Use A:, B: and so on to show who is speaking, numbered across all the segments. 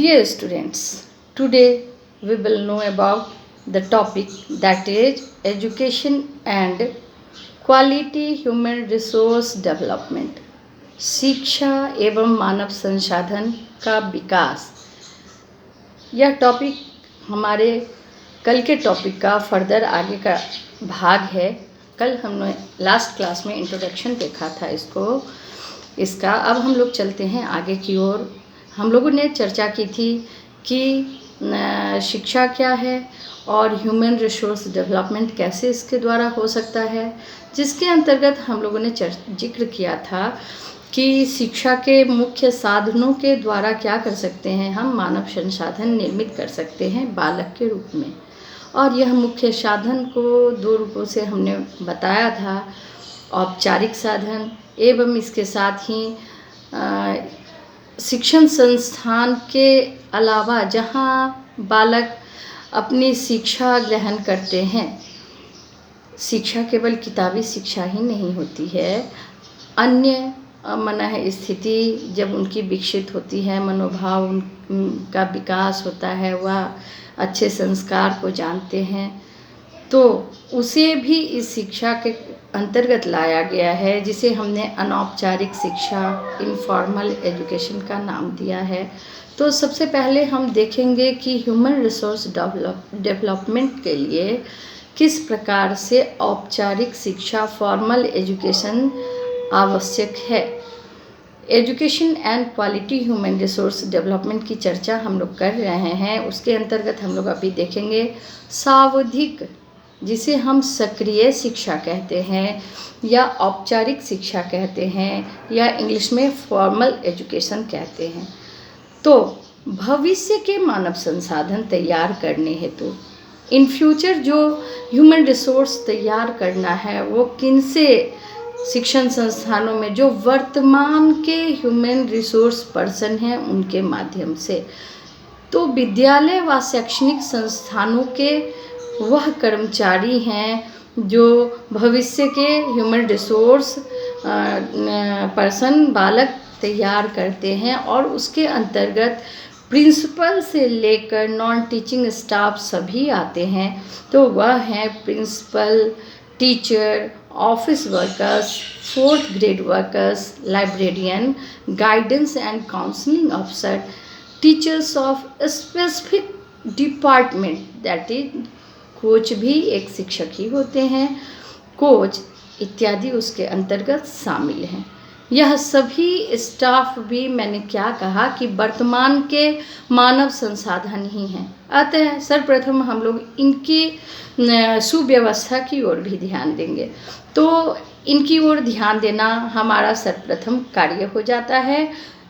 A: Dear students, today we will know about the topic that is education and quality human resource development. शिक्षा एवं मानव संसाधन का विकास। यह topic हमारे कल के टॉपिक का फर्दर आगे का भाग है। कल हमने लास्ट क्लास में इंट्रोडक्शन देखा था इसका। अब हम लोग चलते हैं आगे की ओर। हम लोगों ने चर्चा की थी कि शिक्षा क्या है और ह्यूमन रिसोर्स डेवलपमेंट कैसे इसके द्वारा हो सकता है, जिसके अंतर्गत हम लोगों ने जिक्र किया था कि शिक्षा के मुख्य साधनों के द्वारा क्या कर सकते हैं, हम मानव संसाधन निर्मित कर सकते हैं बालक के रूप में। और यह मुख्य साधन को दो रूपों से हमने बताया था, औपचारिक साधन एवं इसके साथ ही शिक्षण संस्थान के अलावा जहाँ बालक अपनी शिक्षा ग्रहण करते हैं। शिक्षा केवल किताबी शिक्षा ही नहीं होती है, अन्य स्थिति जब उनकी विकसित होती है, मनोभाव उनका विकास होता है, वह अच्छे संस्कार को जानते हैं, तो उसे भी इस शिक्षा के अंतर्गत लाया गया है, जिसे हमने अनौपचारिक शिक्षा, इनफॉर्मल एजुकेशन का नाम दिया है। तो सबसे पहले हम देखेंगे कि ह्यूमन रिसोर्स डेवलपमेंट के लिए किस प्रकार से औपचारिक शिक्षा, फॉर्मल एजुकेशन आवश्यक है। Education and quality human resource development की चर्चा हम लोग कर रहे हैं। उसके अंतर्गत हम लोग अभी देखेंगे सावधिक, जिसे हम सक्रिय शिक्षा कहते हैं या औपचारिक शिक्षा कहते हैं या इंग्लिश में फॉर्मल एजुकेशन कहते हैं। तो भविष्य के मानव संसाधन तैयार करने हेतु इन फ्यूचर जो ह्यूमन रिसोर्स तैयार करना है, वो किन से शिक्षण संस्थानों में जो वर्तमान के ह्यूमन रिसोर्स पर्सन हैं उनके माध्यम से। तो विद्यालय व शैक्षणिक संस्थानों के वह कर्मचारी हैं जो भविष्य के ह्यूमन रिसोर्स पर्सन बालक तैयार करते हैं, और उसके अंतर्गत प्रिंसिपल से लेकर नॉन टीचिंग स्टाफ सभी आते हैं। तो वह हैं principal, teacher, office workers, 4th grade workers, librarian, guidance and counselling officer, teachers of specific department, that is coach भी एक शिक्षक ही होते हैं, कोच इत्यादि उसके अंतर्गत शामिल हैं। यह सभी स्टाफ भी, मैंने क्या कहा कि वर्तमान के मानव संसाधन ही हैं। अतः सर्वप्रथम हम लोग इनकी सुव्यवस्था की ओर भी ध्यान देंगे। तो इनकी ओर ध्यान देना हमारा सर्वप्रथम कार्य हो जाता है।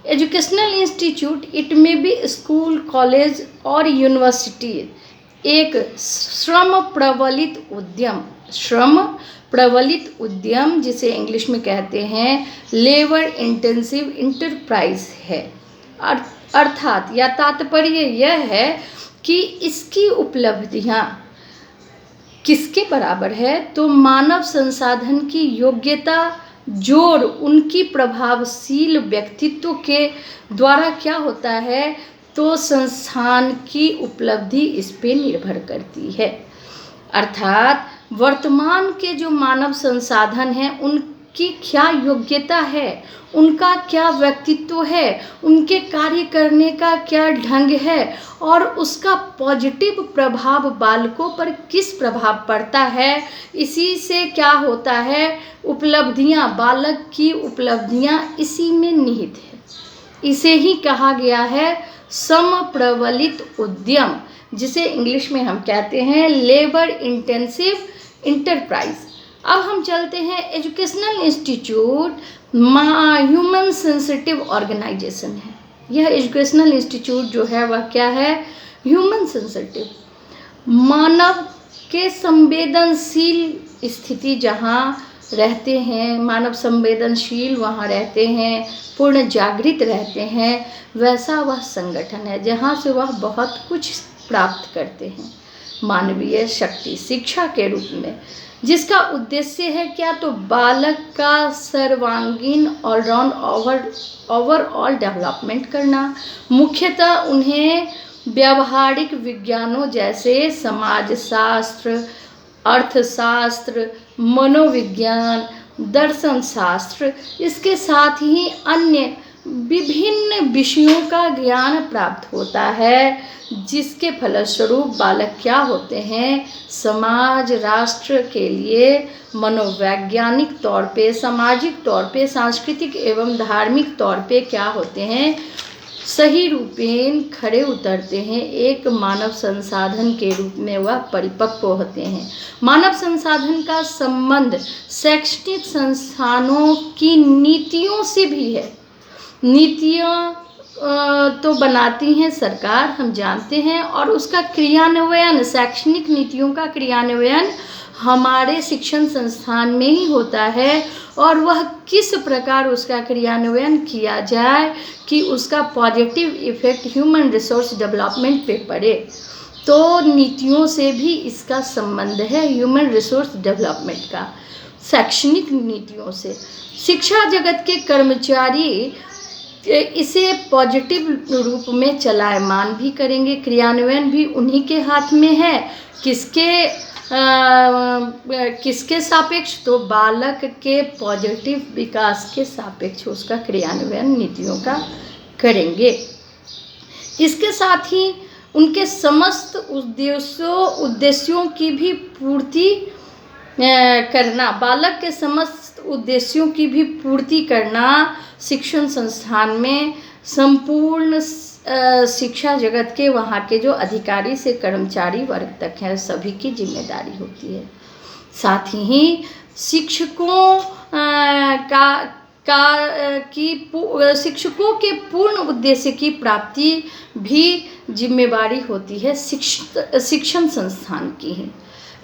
A: एजुकेशनल इंस्टीट्यूट, इट में बी स्कूल, कॉलेज और यूनिवर्सिटी, एक श्रम प्रबलित उद्यम जिसे इंग्लिश में कहते हैं लेबर इंटेंसिव इंटरप्राइज है। अर्थात या तात्पर्य यह है कि इसकी उपलब्धियां किसके बराबर है, तो मानव संसाधन की योग्यता जोड़ उनकी प्रभावशील व्यक्तित्व के द्वारा क्या होता है, तो संस्थान की उपलब्धि इस पे निर्भर करती है। अर्थात वर्तमान के जो मानव संसाधन हैं उनकी क्या योग्यता है, उनका क्या व्यक्तित्व है, उनके कार्य करने का क्या ढंग है, और उसका पॉजिटिव प्रभाव बालकों पर किस प्रभाव पड़ता है। इसी से क्या होता है, उपलब्धियां, बालक की उपलब्धियां इसी में निहित है। इसे ही कहा गया है समप्रबलित उद्यम, जिसे इंग्लिश में हम कहते हैं लेबर इंटेंसिव इंटरप्राइज। अब हम चलते हैं educational institute human sensitive organisation है। यह एजुकेशनल इंस्टीट्यूट जो है वह क्या है, ह्यूमन सेंसिटिव, मानव के संवेदनशील स्थिति जहाँ रहते हैं, मानव संवेदनशील वहाँ रहते हैं, पूर्ण जागृत रहते हैं, वैसा वह संगठन है जहाँ से वह बहुत कुछ प्राप्त करते हैं। मानवीय शक्ति शिक्षा के रूप में जिसका उद्देश्य है क्या, तो बालक का सर्वांगीण ऑलराउंड ओवरऑल डेवलपमेंट करना। मुख्यतः उन्हें व्यावहारिक विज्ञानों जैसे समाजशास्त्र, अर्थशास्त्र, मनोविज्ञान, दर्शन शास्त्र, इसके साथ ही अन्य विभिन्न विषयों का ज्ञान प्राप्त होता है, जिसके फलस्वरूप बालक क्या होते हैं, समाज राष्ट्र के लिए मनोवैज्ञानिक तौर पे, सामाजिक तौर पे, सांस्कृतिक एवं धार्मिक तौर पे क्या होते हैं, सही रूपेण खड़े उतरते हैं। एक मानव संसाधन के रूप में वह परिपक्व होते हैं। मानव संसाधन का संबंध शैक्षणिक संस्थानों की नीतियों से भी है। नीतियाँ तो बनाती हैं सरकार, हम जानते हैं, और उसका क्रियान्वयन, शैक्षणिक नीतियों का क्रियान्वयन हमारे शिक्षण संस्थान में ही होता है। और वह किस प्रकार उसका क्रियान्वयन किया जाए कि उसका positive effect human resource development पे पड़े, तो नीतियों से भी इसका संबंध है, ह्यूमन रिसोर्स डेवलपमेंट का, शैक्षणिक नीतियों से। शिक्षा जगत के कर्मचारी इसे पॉजिटिव रूप में चलायमान भी करेंगे, क्रियान्वयन भी उन्हीं के हाथ में है। किसके सापेक्ष, तो बालक के पॉजिटिव विकास के सापेक्ष उसका क्रियान्वयन नीतियों का करेंगे। इसके साथ ही उनके समस्त उद्देश्यों की भी पूर्ति करना, बालक के समस्त उद्देश्यों की भी पूर्ति करना शिक्षण संस्थान में संपूर्ण शिक्षा जगत के वहाँ के जो अधिकारी से कर्मचारी वर्ग तक हैं, सभी की जिम्मेदारी होती है। साथ ही शिक्षकों शिक्षकों के पूर्ण उद्देश्य की प्राप्ति भी जिम्मेवारी होती है शिक्षण संस्थान की है।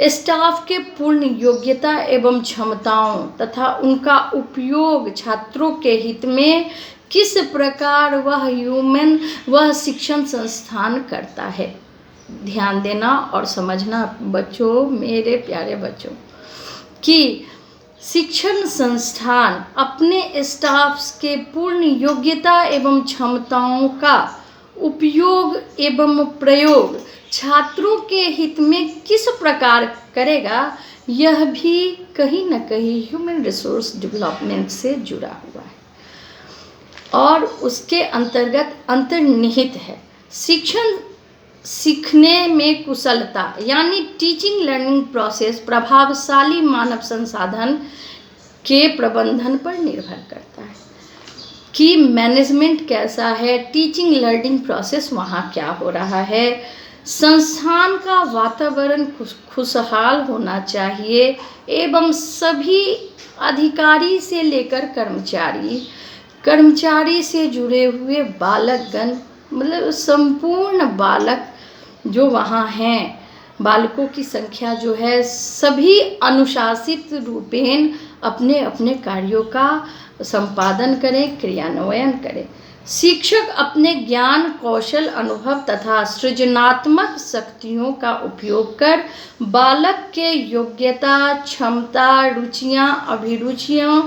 A: स्टाफ के पूर्ण योग्यता एवं क्षमताओं तथा उनका उपयोग छात्रों के हित में किस प्रकार वह शिक्षण संस्थान करता है, ध्यान देना और समझना बच्चों, मेरे प्यारे बच्चों, कि शिक्षण संस्थान अपने स्टाफ्स के पूर्ण योग्यता एवं क्षमताओं का उपयोग एवं प्रयोग छात्रों के हित में किस प्रकार करेगा, यह भी कहीं न कहीं ह्यूमन रिसोर्स डेवलपमेंट से जुड़ा हुआ है और उसके अंतर्गत अंतर्निहित है। शिक्षण सीखने में कुशलता यानी टीचिंग लर्निंग प्रोसेस प्रभावशाली मानव संसाधन के प्रबंधन पर निर्भर करता है कि मैनेजमेंट कैसा है, टीचिंग लर्निंग प्रोसेस वहाँ क्या हो रहा है। संस्थान का वातावरण खुशहाल होना चाहिए एवं सभी अधिकारी से लेकर कर्मचारी से जुड़े हुए बालकगण, मतलब संपूर्ण बालक जो वहाँ हैं, बालकों की संख्या जो है, सभी अनुशासित रूपेण अपने अपने कार्यों का संपादन करें, क्रियान्वयन करें। शिक्षक अपने ज्ञान, कौशल, अनुभव तथा सृजनात्मक शक्तियों का उपयोग कर बालक के योग्यता, क्षमता, रुचियाँ, अभिरुचियों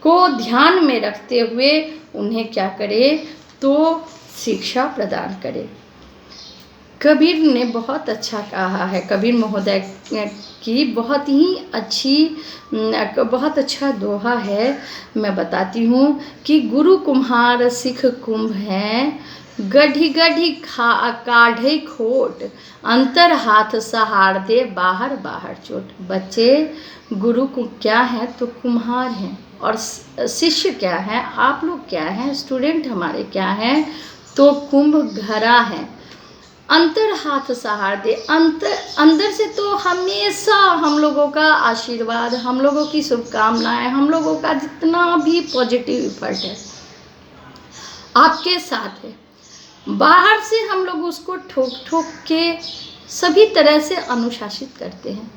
A: को ध्यान में रखते हुए उन्हें क्या करे, तो शिक्षा प्रदान करे। कबीर ने बहुत अच्छा कहा है, कबीर महोदय की बहुत अच्छा दोहा है, मैं बताती हूँ कि गुरु कुम्हार सिख कुंभ हैं, गढ़ी गढ़ी काढ़े खोट, अंतर हाथ सहार दे बाहर बाहर चोट। बच्चे, गुरु को क्या है, तो कुम्हार हैं, और शिष्य क्या है, आप लोग क्या हैं, स्टूडेंट हमारे क्या हैं, तो कुंभ घरा हैं। अंतर हाथ सहार दे, अंदर से तो हमेशा हम लोगों का आशीर्वाद, हम लोगों की शुभकामनाएं, हम लोगों का जितना भी पॉजिटिव इफर्ट है आपके साथ है। बाहर से हम लोग उसको ठोक के सभी तरह से अनुशासित करते हैं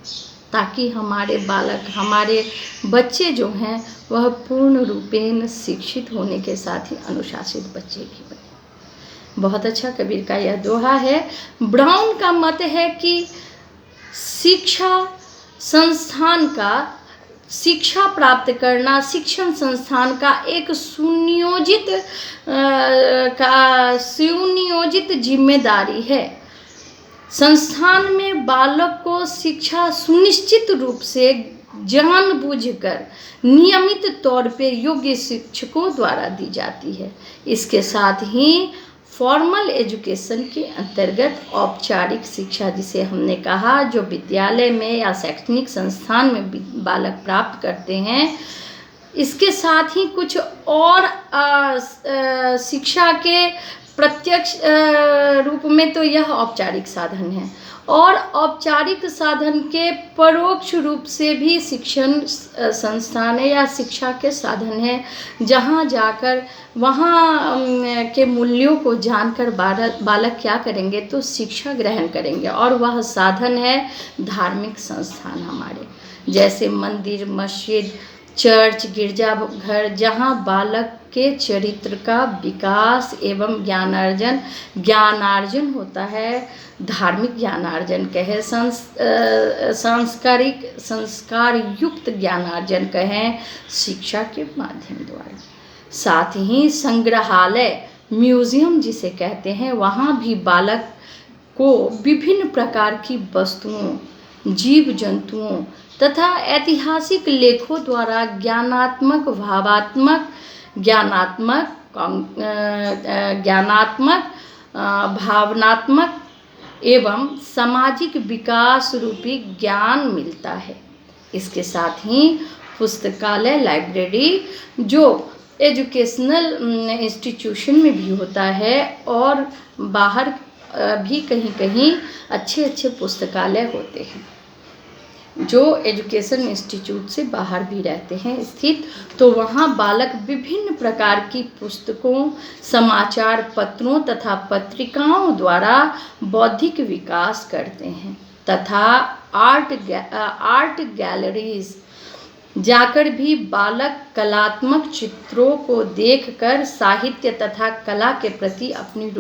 A: ताकि हमारे बालक, हमारे बच्चे जो हैं वह पूर्ण रूपेण शिक्षित होने के साथ ही अनुशासित बच्चे भी बने। बहुत अच्छा कबीर का यह दोहा है। ब्राउन का मत है कि शिक्षा संस्थान का शिक्षा प्राप्त करना शिक्षण संस्थान का एक सुनियोजित जिम्मेदारी है। संस्थान में बालक को शिक्षा सुनिश्चित रूप से जानबूझकर नियमित तौर पर योग्य शिक्षकों द्वारा दी जाती है। इसके साथ ही फॉर्मल एजुकेशन के अंतर्गत औपचारिक शिक्षा, जिसे हमने कहा, जो विद्यालय में या शैक्षणिक संस्थान में बालक प्राप्त करते हैं, इसके साथ ही कुछ और शिक्षा के प्रत्यक्ष रूप में तो यह औपचारिक साधन है, और औपचारिक साधन के परोक्ष रूप से भी शिक्षण संस्थान है या शिक्षा के साधन है, जहाँ जाकर वहाँ के मूल्यों को जानकर बालक क्या करेंगे, तो शिक्षा ग्रहण करेंगे। और वह साधन है धार्मिक संस्थान हमारे, जैसे मंदिर, मस्जिद, चर्च, गिरजाघर, जहाँ बालक के चरित्र का विकास एवं ज्ञानार्जन होता है। धार्मिक ज्ञानार्जन कहे, सांस्कारिक संस्कार युक्त ज्ञानार्जन कहें, शिक्षा के माध्यम द्वारा। साथ ही संग्रहालय, म्यूजियम जिसे कहते हैं, वहाँ भी बालक को विभिन्न प्रकार की वस्तुओं, जीव जंतुओं तथा ऐतिहासिक लेखों द्वारा ज्ञानात्मक, भावनात्मक एवं सामाजिक विकास रूपी ज्ञान मिलता है। इसके साथ ही पुस्तकालय, लाइब्रेरी, जो एजुकेशनल इंस्टीट्यूशन में भी होता है, और बाहर भी कहीं कहीं अच्छे पुस्तकालय होते हैं, जो एजुकेशन इंस्टीट्यूट से बाहर भी रहते हैं स्थित, तो वहाँ बालक विभिन्न प्रकार की पुस्तकों, समाचार पत्रों तथा पत्रिकाओं द्वारा बौद्धिक विकास करते हैं। तथा आर्ट गैलरीज जाकर भी बालक कलात्मक चित्रों को देखकर साहित्य तथा कला के प्रति अपनी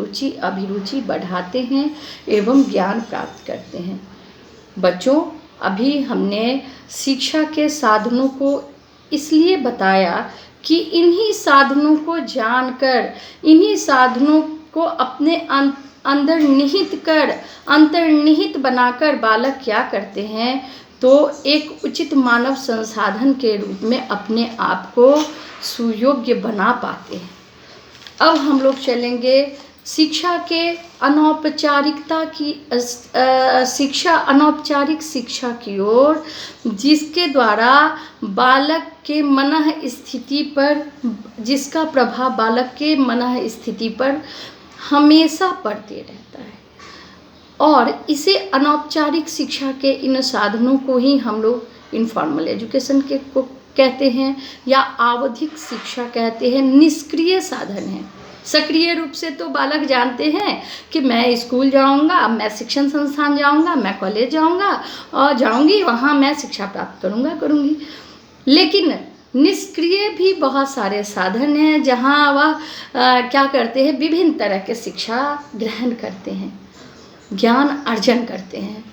A: अभिरुचि बढ़ाते हैं एवं ज्ञान प्राप्त करते हैं। बच्चों, अभी हमने शिक्षा के साधनों को इसलिए बताया कि इन्हीं साधनों को जानकर, इन्हीं साधनों को अपने अंतर्निहित बनाकर बालक क्या करते हैं, तो एक उचित मानव संसाधन के रूप में अपने आप को सुयोग्य बना पाते हैं। अब हम लोग चलेंगे शिक्षा के अनौपचारिक शिक्षा की ओर, जिसके द्वारा बालक के मनः स्थिति पर, जिसका प्रभाव बालक के मनः स्थिति पर हमेशा पड़ते रहता है। और इसे अनौपचारिक शिक्षा के इन साधनों को ही हम लोग इनफॉर्मल एजुकेशन को कहते हैं या आवधिक शिक्षा कहते हैं। निष्क्रिय साधन है। सक्रिय रूप से तो बालक जानते हैं कि मैं स्कूल जाऊंगा, मैं शिक्षण संस्थान जाऊंगा, मैं कॉलेज जाऊंगा और जाऊंगी, वहाँ मैं शिक्षा प्राप्त करूंगी। लेकिन निष्क्रिय भी बहुत सारे साधन हैं जहाँ वह क्या करते हैं, विभिन्न तरह के शिक्षा ग्रहण करते हैं, ज्ञान अर्जन करते हैं।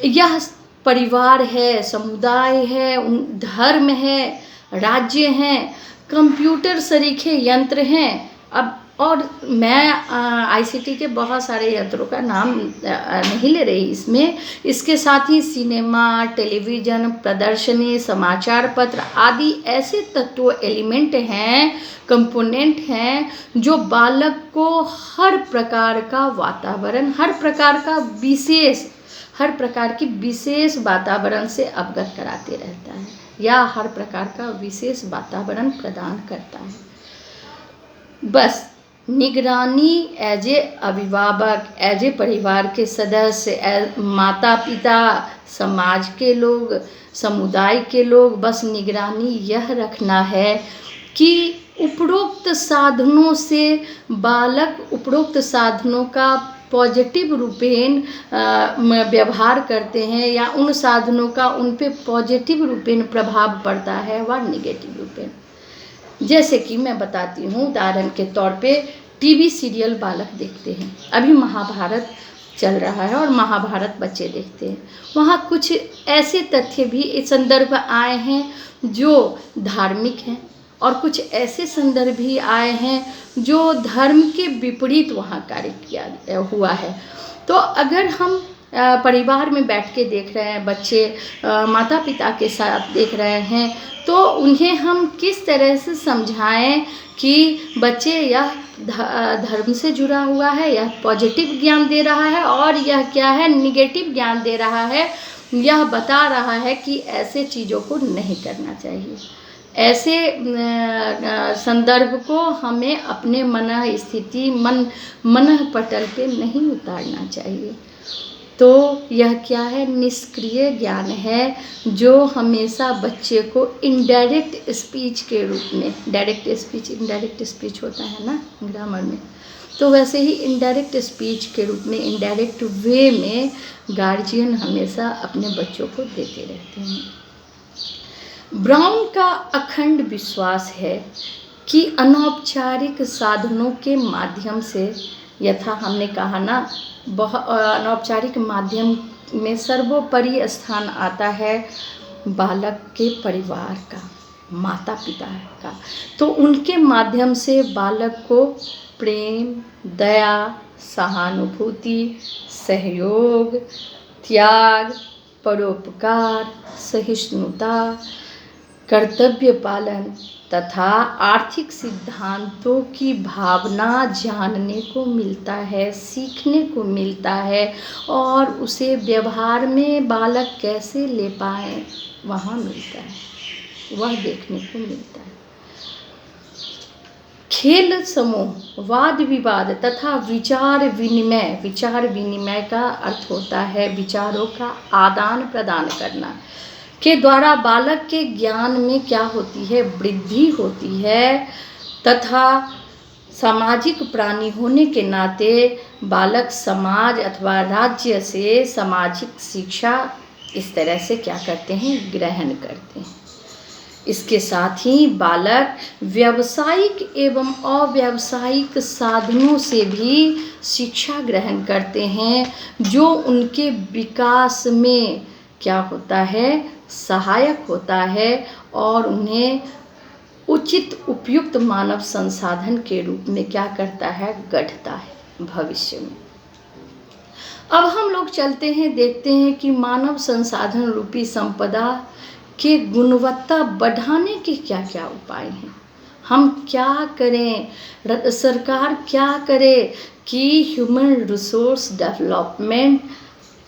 A: यह परिवार है, समुदाय है, धर्म है, राज्य हैं, कंप्यूटर सरीखे यंत्र हैं। अब और मैं आईसीटी के बहुत सारे यंत्रों का नाम नहीं ले रही इसमें। इसके साथ ही सिनेमा, टेलीविज़न, प्रदर्शनी, समाचार पत्र आदि ऐसे तत्व, एलिमेंट हैं, कंपोनेंट हैं, जो बालक को हर प्रकार का वातावरण, हर प्रकार की विशेष वातावरण से अवगत कराते रहता है या हर प्रकार का विशेष वातावरण प्रदान करता है। बस निगरानी एज ए अभिभावक, एज ए परिवार के सदस्य, माता पिता, समाज के लोग, समुदाय के लोग, बस निगरानी यह रखना है कि उपरोक्त साधनों से बालक उपरोक्त साधनों का पॉजिटिव रूपेण व्यवहार करते हैं या उन साधनों का उन पे पॉजिटिव रूपेण प्रभाव पड़ता है व निगेटिव रूपेण। जैसे कि मैं बताती हूँ, उदाहरण के तौर पे टीवी सीरियल बालक देखते हैं। अभी महाभारत चल रहा है और महाभारत बच्चे देखते हैं। वहाँ कुछ ऐसे तथ्य भी इस संदर्भ आए हैं जो धार्मिक हैं और कुछ ऐसे संदर्भ भी आए हैं जो धर्म के विपरीत वहाँ कार्य किया हुआ है। तो अगर हम परिवार में बैठ के देख रहे हैं, बच्चे माता पिता के साथ देख रहे हैं, तो उन्हें हम किस तरह से समझाएं कि बच्चे यह धर्म से जुड़ा हुआ है, यह पॉजिटिव ज्ञान दे रहा है और यह क्या है, निगेटिव ज्ञान दे रहा है। यह बता रहा है कि ऐसे चीज़ों को नहीं करना चाहिए। ऐसे संदर्भ को हमें अपने मन स्थिति मन पटल पे नहीं उतारना चाहिए। तो यह क्या है, निष्क्रिय ज्ञान है जो हमेशा बच्चे को इनडायरेक्ट स्पीच के रूप में, डायरेक्ट स्पीच इनडायरेक्ट स्पीच होता है ना ग्रामर में, तो वैसे ही इनडायरेक्ट स्पीच के रूप में, इनडायरेक्ट वे में गार्जियन हमेशा अपने बच्चों को देते रहते हैं। ब्राउन का अखंड विश्वास है कि अनौपचारिक साधनों के माध्यम से, यथा हमने कहा ना, अनौपचारिक माध्यम में सर्वोपरि स्थान आता है बालक के परिवार का, माता पिता का। तो उनके माध्यम से बालक को प्रेम, दया, सहानुभूति, सहयोग, त्याग, परोपकार, सहिष्णुता, कर्तव्य पालन तथा आर्थिक सिद्धांतों की भावना जानने को मिलता है, सीखने को मिलता है और उसे व्यवहार में बालक कैसे ले पाए वहाँ मिलता है, वह देखने को मिलता है। खेल समूह, वाद विवाद तथा विचार विनिमय का अर्थ होता है विचारों का आदान प्रदान करना, के द्वारा बालक के ज्ञान में क्या होती है, वृद्धि होती है तथा सामाजिक प्राणी होने के नाते बालक समाज अथवा राज्य से सामाजिक शिक्षा इस तरह से क्या करते हैं, ग्रहण करते हैं। इसके साथ ही बालक व्यावसायिक एवं अव्यावसायिक साधनों से भी शिक्षा ग्रहण करते हैं जो उनके विकास में क्या होता है, सहायक होता है और उन्हें उचित उपयुक्त मानव संसाधन के रूप में क्या करता है, गढ़ता है भविष्य में। अब हम लोग चलते हैं, देखते हैं कि मानव संसाधन रूपी संपदा के गुणवत्ता बढ़ाने के क्या क्या उपाय हैं, हम क्या करें, सरकार क्या करे कि ह्यूमन रिसोर्स डेवलपमेंट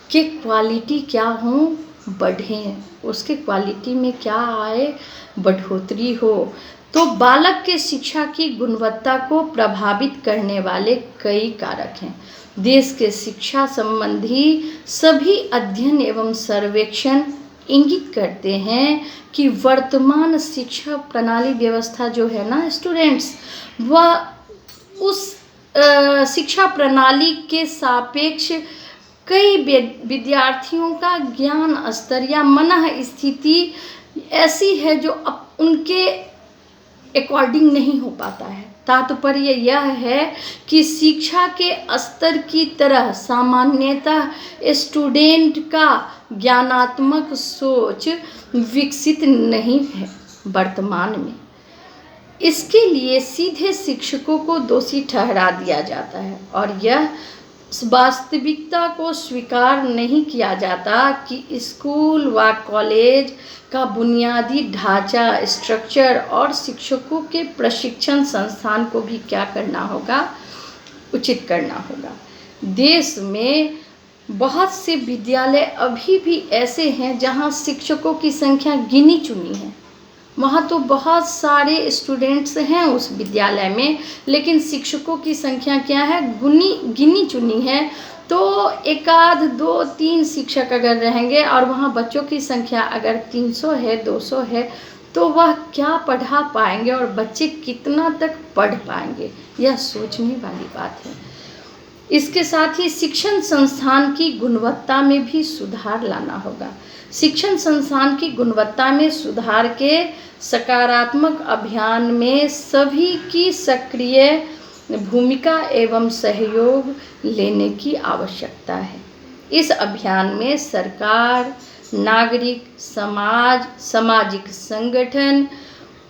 A: के क्वालिटी क्या हों, बढ़ें, उसके क्वालिटी में क्या आए, बढ़ोतरी हो। तो बालक के शिक्षा की गुणवत्ता को प्रभावित करने वाले कई कारक हैं। देश के शिक्षा संबंधी सभी अध्ययन एवं सर्वेक्षण इंगित करते हैं कि वर्तमान शिक्षा प्रणाली व्यवस्था जो है ना स्टूडेंट्स, वह उस शिक्षा प्रणाली के सापेक्ष कई विद्यार्थियों का ज्ञान स्तर या मन स्थिति ऐसी है जो उनके अकॉर्डिंग नहीं हो पाता है। तात्पर्य यह है कि शिक्षा के स्तर की तरह सामान्यतः स्टूडेंट का ज्ञानात्मक सोच विकसित नहीं है वर्तमान में। इसके लिए सीधे शिक्षकों को दोषी ठहरा दिया जाता है और यह वास्तविकता को स्वीकार नहीं किया जाता कि स्कूल व कॉलेज का बुनियादी ढांचा, स्ट्रक्चर और शिक्षकों के प्रशिक्षण संस्थान को भी क्या करना होगा, उचित करना होगा। देश में बहुत से विद्यालय अभी भी ऐसे हैं जहां शिक्षकों की संख्या गिनी चुनी है। वहाँ तो बहुत सारे स्टूडेंट्स हैं उस विद्यालय में, लेकिन शिक्षकों की संख्या क्या है, गिनी चुनी है। तो एक आध 2-3 शिक्षक अगर रहेंगे और वहाँ बच्चों की संख्या अगर 300 है, 200 है, तो वह क्या पढ़ा पाएंगे और बच्चे कितना तक पढ़ पाएंगे, यह सोचने वाली बात है। इसके साथ ही शिक्षण संस्थान की गुणवत्ता में भी सुधार लाना होगा। शिक्षण संस्थान की गुणवत्ता में सुधार के सकारात्मक अभियान में सभी की सक्रिय भूमिका एवं सहयोग लेने की आवश्यकता है। इस अभियान में सरकार, नागरिक, समाज, सामाजिक संगठन,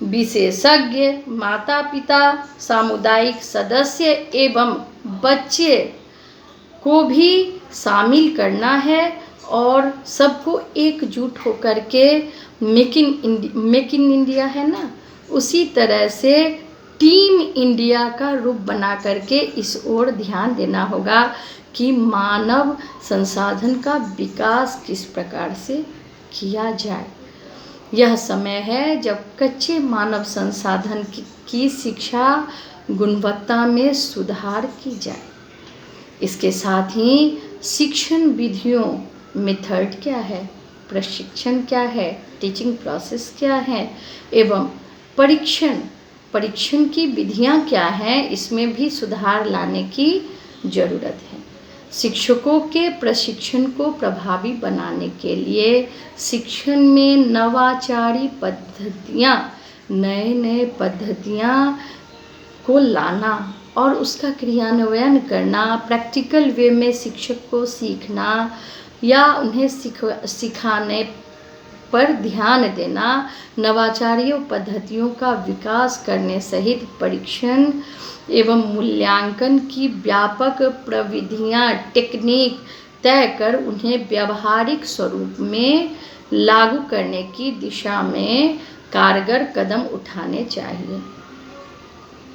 A: विशेषज्ञ, माता पिता, सामुदायिक सदस्य एवं बच्चे को भी शामिल करना है और सबको एकजुट होकर के मेक इन इंडिया है ना, उसी तरह से टीम इंडिया का रूप बना करके इस ओर ध्यान देना होगा कि मानव संसाधन का विकास किस प्रकार से किया जाए। यह समय है जब कच्चे मानव संसाधन की शिक्षा गुणवत्ता में सुधार की जाए। इसके साथ ही शिक्षण विधियों, मेथड क्या है, प्रशिक्षण क्या है, टीचिंग प्रोसेस क्या है एवं परीक्षण की विधियां क्या हैं, इसमें भी सुधार लाने की ज़रूरत है। शिक्षकों के प्रशिक्षण को प्रभावी बनाने के लिए शिक्षण में नवाचारी पद्धतियां, नए पद्धतियां को लाना और उसका क्रियान्वयन करना, प्रैक्टिकल वे में शिक्षक को सीखना या उन्हें सिखाने पर ध्यान देना, नवाचारियों पद्धतियों का विकास करने सहित परीक्षण एवं मूल्यांकन की व्यापक प्रविधियां, टेक्निक तय कर उन्हें व्यावहारिक स्वरूप में लागू करने की दिशा में कारगर कदम उठाने चाहिए।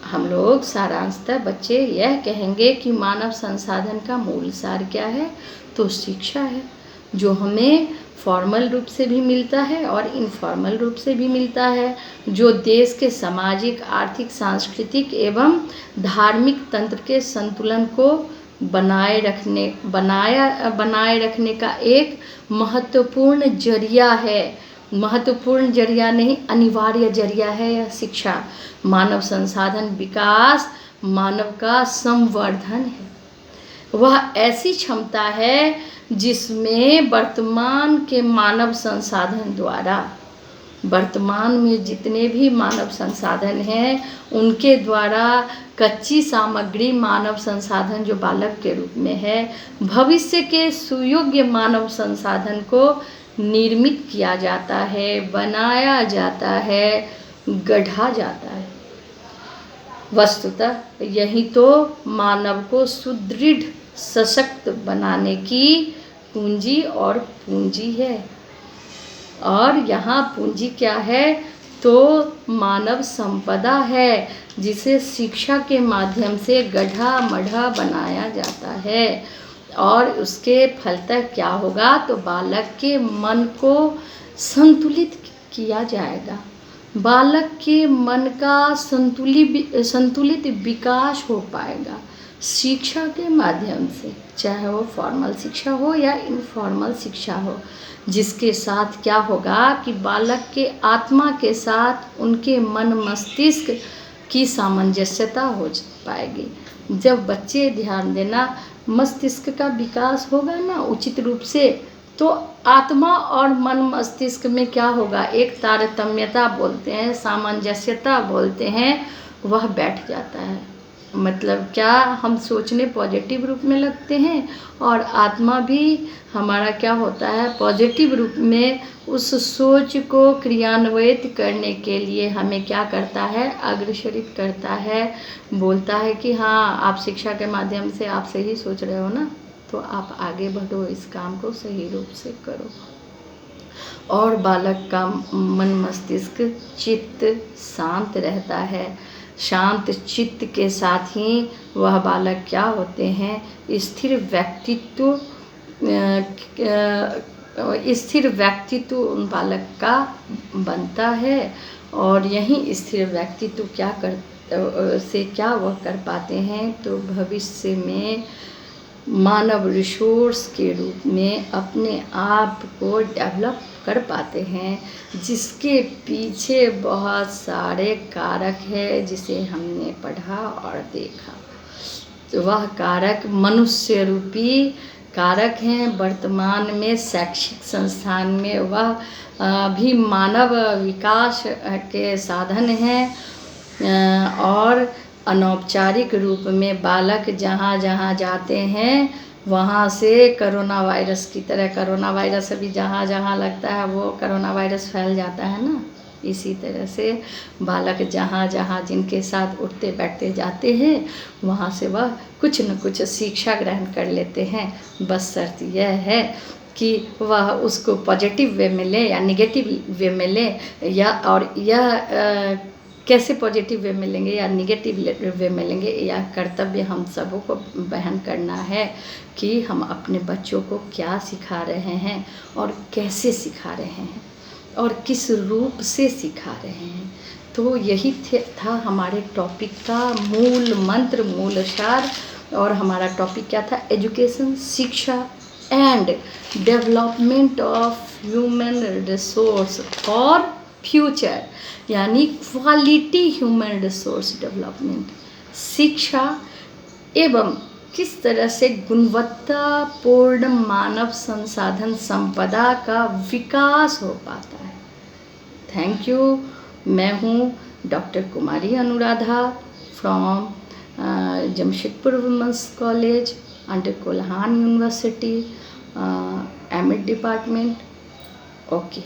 A: हम लोग सारांशतः बच्चे यह कहेंगे कि मानव संसाधन का मूल सार क्या है, तो शिक्षा है, जो हमें फॉर्मल रूप से भी मिलता है और इनफॉर्मल रूप से भी मिलता है, जो देश के सामाजिक, आर्थिक, सांस्कृतिक एवं धार्मिक तंत्र के संतुलन को बनाए रखने का एक महत्वपूर्ण जरिया है। महत्वपूर्ण जरिया नहीं, अनिवार्य जरिया है यह शिक्षा। मानव संसाधन विकास मानव का संवर्धन है। वह ऐसी क्षमता है जिसमें वर्तमान के मानव संसाधन द्वारा, वर्तमान में जितने भी मानव संसाधन हैं उनके द्वारा कच्ची सामग्री मानव संसाधन जो बालक के रूप में है, भविष्य के सुयोग्य मानव संसाधन को निर्मित किया जाता है, बनाया जाता है, गढ़ा जाता है। वस्तुतः यही तो मानव को सुदृढ़, सशक्त बनाने की पूंजी है। और यहाँ पूंजी क्या है, तो मानव संपदा है, जिसे शिक्षा के माध्यम से गढ़ा मढ़ा बनाया जाता है। और उसके फलतः क्या होगा, तो बालक के मन को संतुलित किया जाएगा, बालक के मन का संतुलित विकास हो पाएगा शिक्षा के माध्यम से, चाहे वो फॉर्मल शिक्षा हो या इनफॉर्मल शिक्षा हो, जिसके साथ क्या होगा कि बालक के आत्मा के साथ उनके मन मस्तिष्क की सामंजस्यता हो पाएगी। जब बच्चे, ध्यान देना, मस्तिष्क का विकास होगा ना उचित रूप से, तो आत्मा और मन मस्तिष्क में क्या होगा, एक तारतम्यता बोलते हैं, सामंजस्यता बोलते हैं, वह बैठ जाता है। मतलब क्या, हम सोचने पॉजिटिव रूप में लगते हैं और आत्मा भी हमारा क्या होता है, पॉजिटिव रूप में उस सोच को क्रियान्वित करने के लिए हमें क्या करता है, अग्रसरित करता है, बोलता है कि हाँ आप शिक्षा के माध्यम से आप सही सोच रहे हो ना, तो आप आगे बढ़ो, इस काम को सही रूप से करो। और बालक का मन मस्तिष्क चित्त शांत रहता है। शांत चित्त के साथ ही वह बालक क्या होते हैं, स्थिर व्यक्तित्व उन बालक का बनता है। और यही स्थिर व्यक्तित्व क्या वह कर पाते हैं, तो भविष्य में मानव रिसोर्स के रूप में अपने आप को डेवलप कर पाते हैं, जिसके पीछे बहुत सारे कारक है, जिसे हमने पढ़ा और देखा। तो वह कारक मनुष्य रूपी कारक हैं। वर्तमान में शैक्षिक संस्थान में वह भी मानव विकास के साधन हैं। और अनौपचारिक रूप में बालक जहाँ जहाँ जाते हैं वहाँ से कोरोना वायरस की तरह, कोरोना वायरस अभी जहाँ जहाँ लगता है वो कोरोना वायरस फैल जाता है ना, इसी तरह से बालक जहाँ जहाँ जिनके साथ उठते बैठते जाते हैं वहाँ से वह कुछ न कुछ शिक्षा ग्रहण कर लेते हैं। बस शर्त यह है कि वह उसको पॉजिटिव वे में ले या निगेटिव वे में ले, या और यह कैसे पॉजिटिव वे में लेंगे या निगेटिव वे में लेंगे, यह कर्तव्य हम सबों को वहन करना है कि हम अपने बच्चों को क्या सिखा रहे हैं और कैसे सिखा रहे हैं और किस रूप से सिखा रहे हैं। तो यही था हमारे टॉपिक का मूल मंत्र, मूल सार। और हमारा टॉपिक क्या था? एजुकेशन, शिक्षा and development of human resource for future, यानी क्वालिटी ह्यूमन रिसोर्स डेवलपमेंट, शिक्षा एवं किस तरह से गुणवत्तापूर्ण मानव संसाधन संपदा का विकास हो पाता है। Thank you. मैं हूँ doctor Kumari Anuradha from Jamshedpur women's college under Kolhan university, MEd department. Okay.